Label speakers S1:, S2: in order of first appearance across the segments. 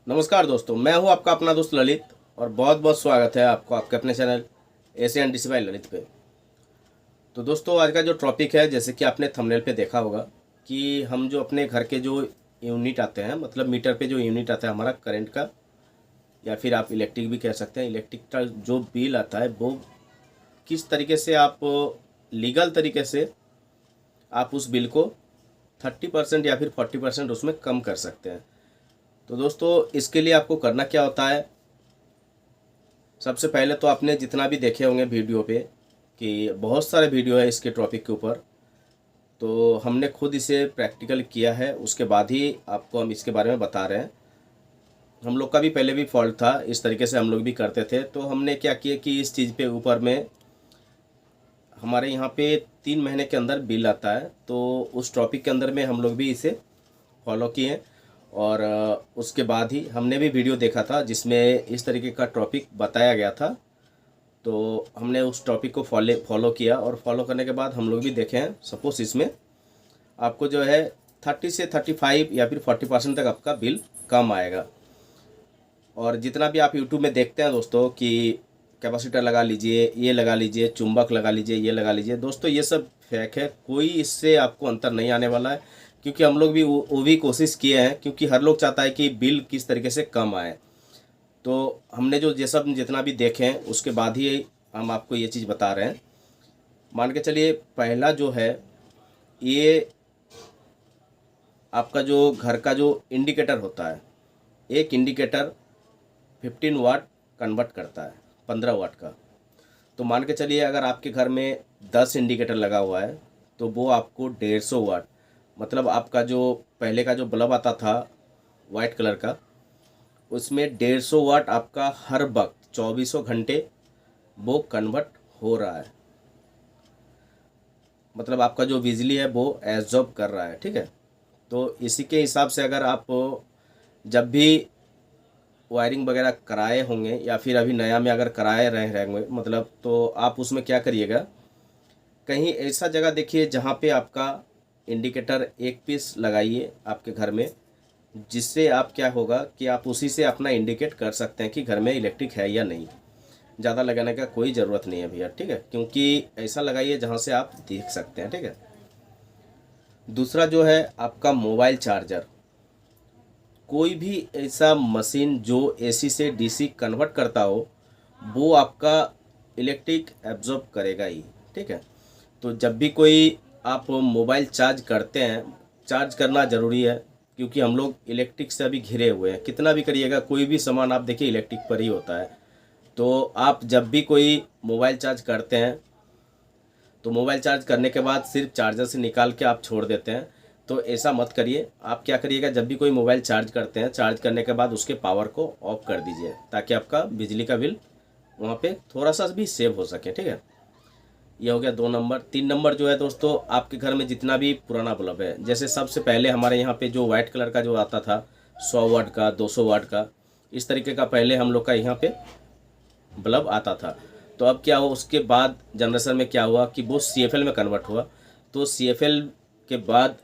S1: नमस्कार दोस्तों, मैं हूं आपका अपना दोस्त ललित और बहुत बहुत स्वागत है आपको आपके अपने channel Asian dish by Lalit पे। तो दोस्तों, आज का जो टॉपिक है, जैसे कि आपने थंबनेल पे देखा होगा कि हम जो अपने घर के जो यूनिट आते हैं, मतलब मीटर पे जो यूनिट आता है हमारा करंट का, या फिर आप इलेक्ट्रिक भी कह सकते हैं, इलेक्ट्रिक का जो बिल आता है वो किस तरीके से आप लीगल तरीके से आप उस बिल को 30% या फिर 40% उसमें कम कर सकते हैं। तो दोस्तों, इसके लिए आपको करना क्या होता है, सबसे पहले तो आपने जितना भी देखे होंगे वीडियो पे कि बहुत सारे वीडियो है इसके टॉपिक के ऊपर, तो हमने खुद इसे प्रैक्टिकल किया है, उसके बाद ही आपको हम इसके बारे में बता रहे हैं। हम लोग का भी पहले भी फॉल्ट था, इस तरीके से हम लोग भी करते थे। तो हमने क्या किया कि इस चीज़ पे ऊपर में हमारे यहाँ पे 3 महीने के अंदर बिल आता है, तो उस टॉपिक के अंदर में हम लोग भी इसे फॉलो किए। और उसके बाद ही हमने भी वीडियो देखा था जिसमें इस तरीके का टॉपिक बताया गया था, तो हमने उस टॉपिक को फॉलो किया। और फॉलो करने के बाद हम लोग भी देखे हैं, सपोज इसमें आपको जो है 30 से 35 या फिर 40% तक आपका बिल कम आएगा। और जितना भी आप यूट्यूब में देखते हैं दोस्तों कि कैपेसिटर लगा लीजिए, ये लगा लीजिए, चुंबक लगा लीजिए, ये लगा लीजिए, दोस्तों ये सब फेक है। कोई इससे आपको अंतर नहीं आने वाला है, क्योंकि हम लोग भी वो भी कोशिश किए हैं, क्योंकि हर लोग चाहता है कि बिल किस तरीके से कम आए। तो हमने जो ये सब जितना भी देखे हैं उसके बाद ही हम आपको ये चीज़ बता रहे हैं। मान के चलिए, पहला जो है, ये आपका जो घर का जो इंडिकेटर होता है, एक इंडिकेटर 15 वाट कन्वर्ट करता है 15 वाट का। तो मान के चलिए, अगर आपके घर में 10 इंडिकेटर लगा हुआ है तो वो आपको 150 वाट, मतलब आपका जो पहले का जो बल्ब आता था वाइट कलर का, उसमें 150 वाट आपका हर वक्त 2400 घंटे वो कन्वर्ट हो रहा है। मतलब आपका जो बिजली है वो एब्जॉर्ब कर रहा है, ठीक है। तो इसी के हिसाब से अगर आप जब भी वायरिंग वगैरह कराए होंगे या फिर अभी नया में अगर कराए रहे रहेंगे, मतलब, तो आप उसमें क्या करिएगा, कहीं ऐसा जगह देखिए जहाँ पे आपका इंडिकेटर एक पीस लगाइए आपके घर में, जिससे आप क्या होगा कि आप उसी से अपना इंडिकेट कर सकते हैं कि घर में इलेक्ट्रिक है या नहीं। ज़्यादा लगाने का कोई ज़रूरत नहीं है भैया, ठीक है, क्योंकि ऐसा लगाइए जहाँ से आप देख सकते हैं, ठीक है। दूसरा जो है आपका मोबाइल चार्जर, कोई भी ऐसा मशीन जो एसी से डीसी कन्वर्ट करता हो, वो आपका इलेक्ट्रिक एब्जॉर्ब करेगा ही, ठीक है। तो जब भी कोई आप मोबाइल चार्ज करते हैं, चार्ज करना ज़रूरी है, क्योंकि हम लोग इलेक्ट्रिक से अभी घिरे हुए हैं। कितना भी करिएगा, कोई भी सामान आप देखिए इलेक्ट्रिक पर ही होता है। तो आप जब भी कोई मोबाइल चार्ज करते हैं, तो मोबाइल चार्ज करने के बाद सिर्फ चार्जर से निकाल के आप छोड़ देते हैं, तो ऐसा मत करिए। आप क्या करिएगा, जब भी कोई मोबाइल चार्ज करते हैं, चार्ज करने के बाद उसके पावर को ऑफ कर दीजिए, ताकि आपका बिजली का बिल वहाँ पे थोड़ा सा भी सेव हो सके, ठीक है। ये हो गया 2 नंबर। 3 नंबर जो है दोस्तों, आपके घर में जितना भी पुराना बल्ब है, जैसे सबसे पहले हमारे यहाँ पे जो वाइट कलर का जो आता था 100 वाट का, 200 वाट का, इस तरीके का पहले हम लोग का यहाँ पे बल्ब आता था। तो अब क्या हुआ, उसके बाद जनरेशन में क्या हुआ कि वो CFL में कन्वर्ट हुआ। तो CFL के बाद,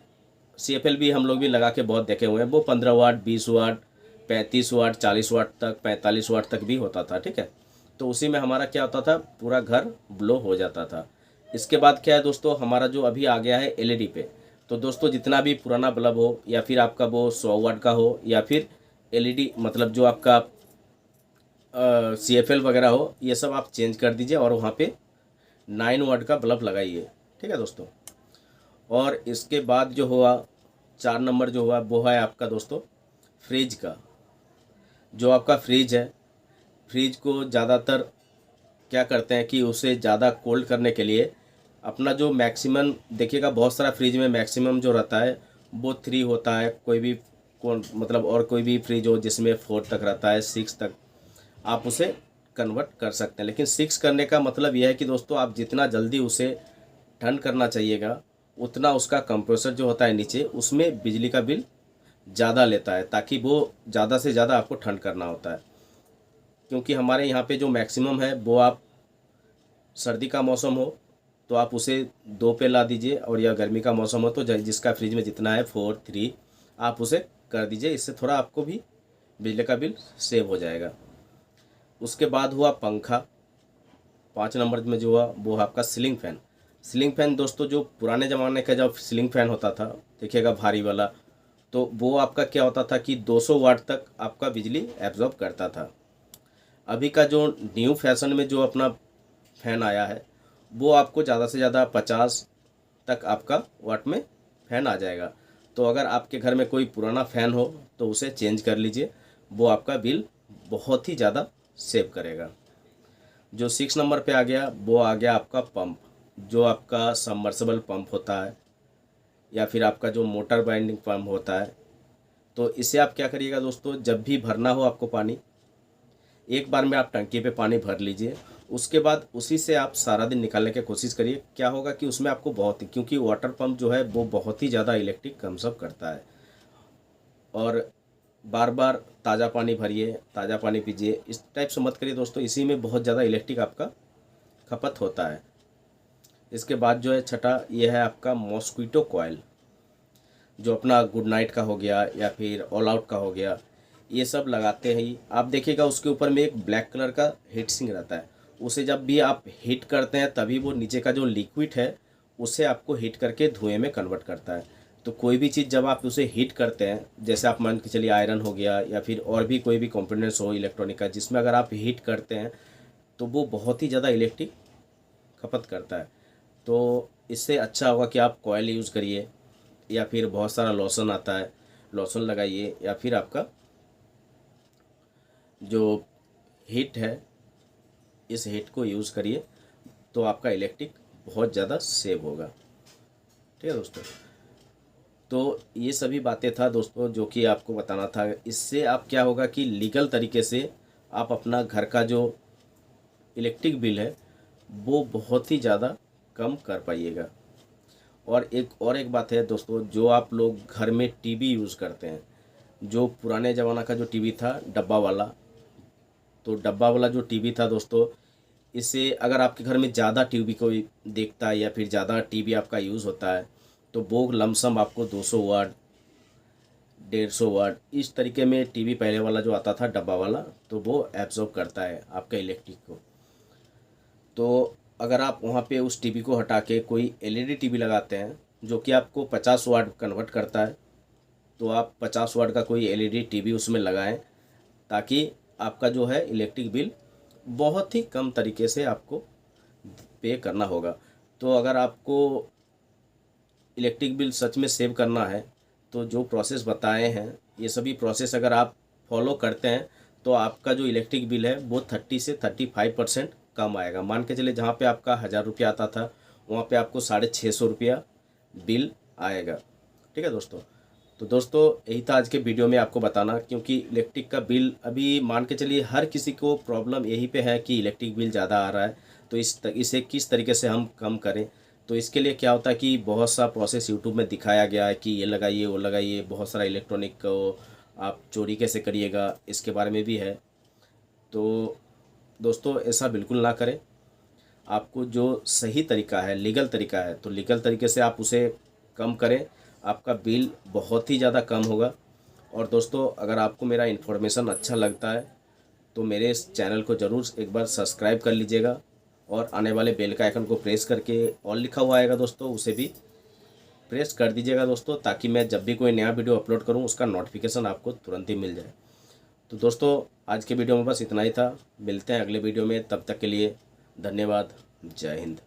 S1: CFL भी हम लोग भी लगा के बहुत देखे हुए हैं, वो 15 वाट, 20 वाट, 35 वाट, 40 वाट तक, 45 वाट तक भी होता था, ठीक है। तो उसी में हमारा क्या होता था, पूरा घर ब्लो हो जाता था। इसके बाद क्या है दोस्तों, हमारा जो अभी आ गया है LED पे। तो दोस्तों, जितना भी पुराना बल्ब हो, या फिर आपका वो 100 वाट का हो, या फिर LED, मतलब जो आपका CFL वगैरह हो, ये सब आप चेंज कर दीजिए और वहाँ पे 9 वाट का बल्ब लगाइए, ठीक है दोस्तों। और इसके बाद जो हुआ, 4 नंबर जो हुआ, वो है आपका दोस्तों फ्रिज का। जो आपका फ्रिज है, फ्रिज को ज़्यादातर क्या करते हैं कि उसे ज़्यादा कोल्ड करने के लिए अपना जो मैक्सिमम देखिएगा, बहुत सारा फ्रिज में मैक्सिमम जो रहता है वो 3 होता है, कोई भी कौन मतलब, और कोई भी फ्रिज हो जिसमें 4 तक रहता है, 6 तक आप उसे कन्वर्ट कर सकते हैं। लेकिन 6 करने का मतलब यह है कि दोस्तों, आप जितना जल्दी उसे ठंड करना चाहिएगा, उतना उसका कंप्रेसर जो होता है नीचे, उसमें बिजली का बिल ज़्यादा लेता है, ताकि वो ज़्यादा से ज़्यादा आपको ठंड करना होता है। क्योंकि हमारे यहाँ पे जो मैक्सिमम है वो, आप सर्दी का मौसम हो तो आप उसे 2 पे ला दीजिए, और या गर्मी का मौसम हो तो जिसका फ्रिज में जितना है 4, 3 आप उसे कर दीजिए। इससे थोड़ा आपको भी बिजली का बिल सेव हो जाएगा। उसके बाद हुआ पंखा, 5 नंबर में जो हुआ वो आपका सीलिंग फ़ैन। सीलिंग फ़ैन दोस्तों जो पुराने ज़माने का जब सीलिंग फ़ैन होता था, देखिएगा भारी वाला, तो वो आपका क्या होता था कि 200 वाट तक आपका बिजली एब्जॉर्ब करता था। अभी का जो न्यू फैशन में जो अपना फ़ैन आया है, वो आपको ज़्यादा से ज़्यादा 50 तक आपका वाट में फ़ैन आ जाएगा। तो अगर आपके घर में कोई पुराना फ़ैन हो तो उसे चेंज कर लीजिए, वो आपका बिल बहुत ही ज़्यादा सेव करेगा। जो 6 नंबर पे आ गया वो आ गया आपका पंप, जो आपका सबमर्सिबल पंप होता है या फिर आपका जो मोटर बाइंडिंग पंप होता है। तो इसे आप क्या करिएगा दोस्तों, जब भी भरना हो आपको पानी, एक बार में आप टंकी पे पानी भर लीजिए। उसके बाद उसी से आप सारा दिन निकालने की कोशिश करिए। क्या होगा कि उसमें आपको बहुत ही, क्योंकि वाटर पंप जो है वो बहुत ही ज़्यादा इलेक्ट्रिक कंजप्ट करता है, और बार बार ताज़ा पानी भरिए, ताज़ा पानी पीजिए, इस टाइप से मत करिए दोस्तों। इसी में बहुत ज़्यादा इलेक्ट्रिक आपका खपत होता है। इसके बाद जो है छठा, ये है आपका मॉस्क्वीटो कॉयल, जो अपना गुड नाइट का हो गया या फिर ऑल आउट का हो गया, ये सब लगाते हैं ही। आप देखिएगा उसके ऊपर में एक ब्लैक कलर का हीट सिंक रहता है, उसे जब भी आप हीट करते हैं तभी वो नीचे का जो लिक्विड है उसे आपको हीट करके धुएं में कन्वर्ट करता है। तो कोई भी चीज़ जब आप उसे हीट करते हैं, जैसे आप मान के चलिए आयरन हो गया या फिर और भी कोई भी कंपोनेंट्स हो इलेक्ट्रॉनिक का, जिसमें अगर आप हीट करते हैं तो वो बहुत ही ज़्यादा इलेक्ट्रिक खपत करता है। तो इससे अच्छा होगा कि आप कॉयल यूज़ करिए, या फिर बहुत सारा लोशन आता है, लोशन लगाइए, या फिर आपका जो हीट है इस हीट को यूज़ करिए, तो आपका इलेक्ट्रिक बहुत ज़्यादा सेव होगा। ठीक है दोस्तों, तो ये सभी बातें था दोस्तों जो कि आपको बताना था। इससे आप क्या होगा कि लीगल तरीके से आप अपना घर का जो इलेक्ट्रिक बिल है वो बहुत ही ज़्यादा कम कर पाइएगा। और एक बात है दोस्तों, जो आप लोग घर में टीवी यूज़ करते हैं, जो पुराने ज़माना का जो टीवी था डब्बा वाला, तो डब्बा वाला जो टीवी था दोस्तों, इससे अगर आपके घर में ज़्यादा टीवी कोई देखता है या फिर ज़्यादा टीवी आपका यूज़ होता है, तो वो लमसम आपको 200 वाट, 150 वाट, इस तरीके में टीवी पहले वाला जो आता था डब्बा वाला, तो वो एब्जॉर्ब करता है आपका इलेक्ट्रिक को। तो अगर आप वहाँ पे उस टीवी को हटा के कोई एलईडी टीवी लगाते हैं जो कि आपको 50 वाट कन्वर्ट करता है, तो आप 50 वाट का कोई एलईडी टीवी उसमें लगाएं, ताकि आपका जो है इलेक्ट्रिक बिल बहुत ही कम तरीके से आपको पे करना होगा। तो अगर आपको इलेक्ट्रिक बिल सच में सेव करना है तो जो प्रोसेस बताए हैं, ये सभी प्रोसेस अगर आप फॉलो करते हैं तो आपका जो इलेक्ट्रिक बिल है वो 30 से 35% कम आएगा। मान के चलिए जहाँ पे आपका 1000 रुपया आता था, वहाँ पे आपको 650 रुपया बिल आएगा। ठीक है दोस्तों, तो दोस्तों यही था आज के वीडियो में आपको बताना, क्योंकि इलेक्ट्रिक का बिल अभी मान के चलिए हर किसी को प्रॉब्लम यही पे है कि इलेक्ट्रिक बिल ज़्यादा आ रहा है, तो इसे किस तरीके से हम कम करें। तो इसके लिए क्या होता है कि बहुत सा प्रोसेस यूट्यूब में दिखाया गया है कि ये लगाइए वो लगाइए, बहुत सारा इलेक्ट्रॉनिक को आप चोरी कैसे करिएगा इसके बारे में भी है। तो दोस्तों ऐसा बिल्कुल ना करें। आपको जो सही तरीका है, लीगल तरीका है, तो लीगल तरीके से आप उसे कम करें, आपका बिल बहुत ही ज़्यादा कम होगा। और दोस्तों अगर आपको मेरा इन्फॉर्मेशन अच्छा लगता है तो मेरे इस चैनल को ज़रूर एक बार सब्सक्राइब कर लीजिएगा, और आने वाले बेल का आइकन को प्रेस करके ऑल लिखा हुआ आएगा दोस्तों, उसे भी प्रेस कर दीजिएगा दोस्तों, ताकि मैं जब भी कोई नया वीडियो अपलोड करूं उसका नोटिफिकेशन आपको तुरंत ही मिल जाए। तो दोस्तों आज के वीडियो में बस इतना ही था। मिलते हैं अगले वीडियो में, तब तक के लिए धन्यवाद। जय हिंद।